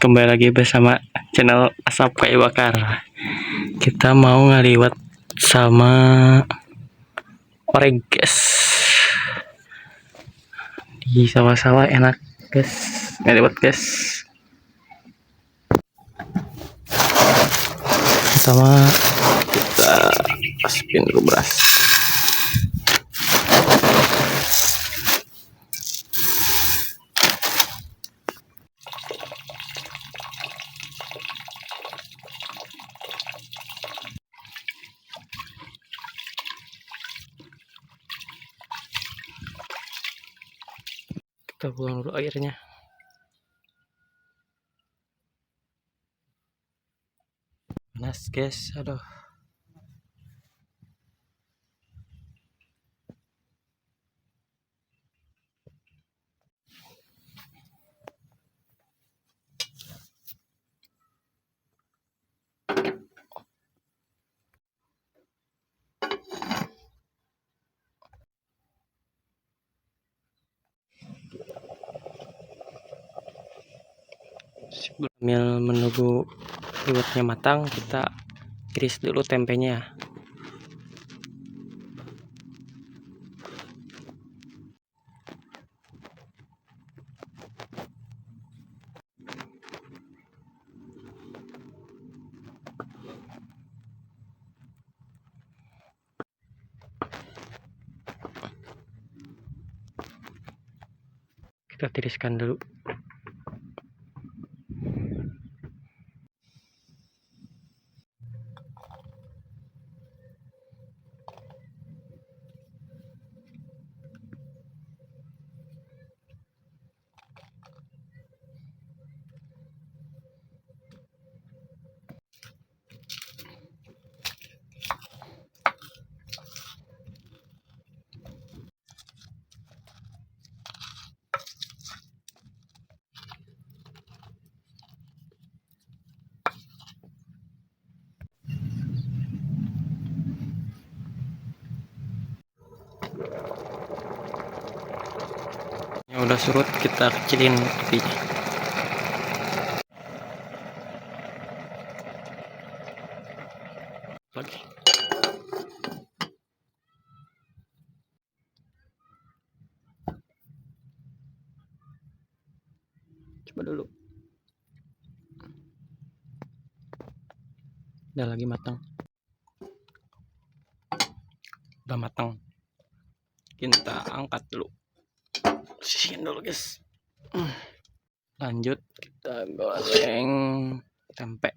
kembali lagi bersama channel Asap Kayu Bakar. Kita mau ngaliwat sama orek guys. Di sawah-sawah enak guys, ngaliwat guys. Pertama kita aspin dulu beras. Kita buang dulu airnya. Panas guys, aduh. Sambil menunggu liwetnya matang, kita iris dulu tempenya. Kita tiriskan dulu. Yang udah surut kita kecilin apinya. Lagi. Coba dulu. Udah lagi matang. Udah matang. Kita angkat dulu. Sisihin dulu guys. Lanjut kita goreng tempe.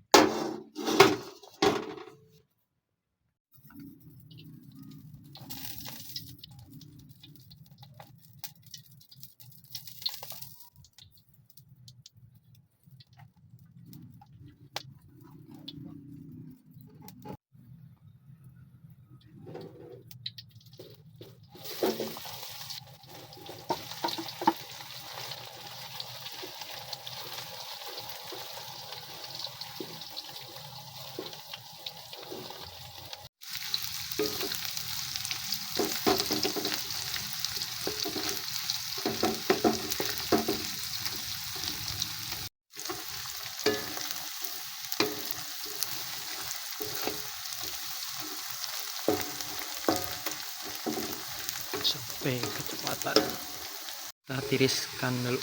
Sampai kecepatan. Kita tiriskan dulu.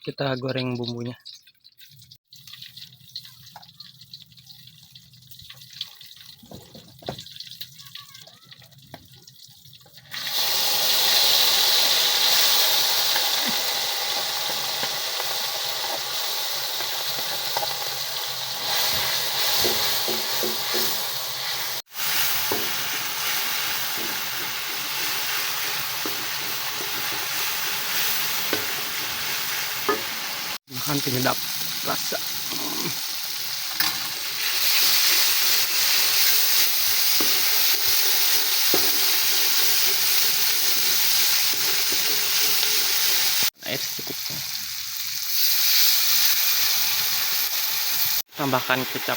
Kita goreng bumbunya. Bahan penyedap rasa. Air secukupnya. tambahkan kecap.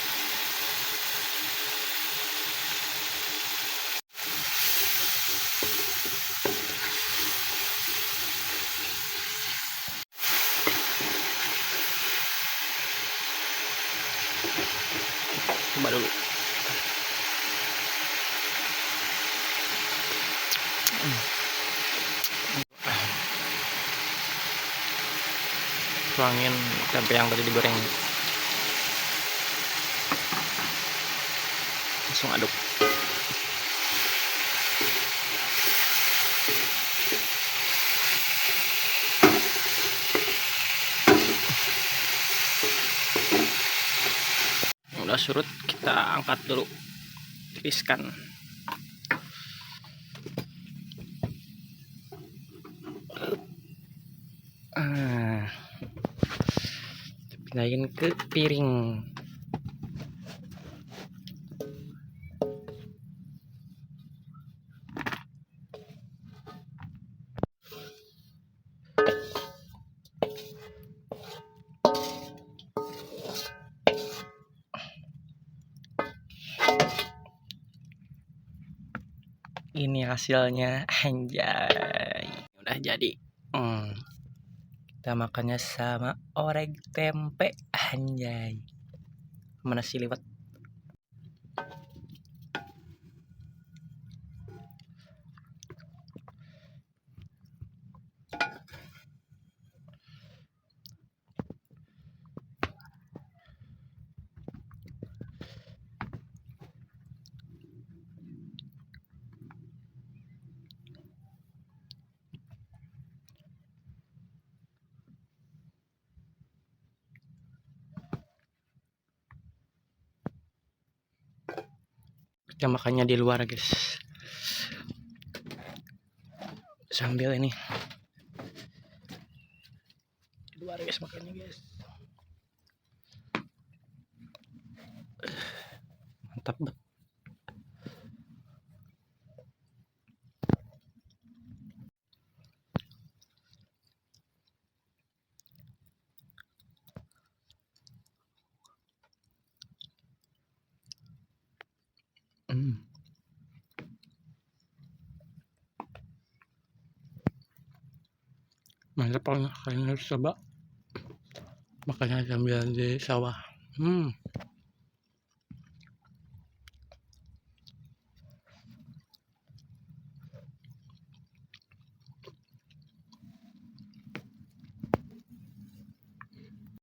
Coba dulu. Tuangin tempe yang tadi digoreng. Langsung aduk. Udah surut, kita angkat dulu, tiriskan. Pindahin ke piring. Ini hasilnya, anjay, udah jadi. Kita makannya sama orek tempe, anjay, mana sih liwat. Kita makannya di luar, guys, sambil ini di luar, guys, makannya, guys. Mantap banget. Mantap banget, kalian harus coba makannya sambil di sawah.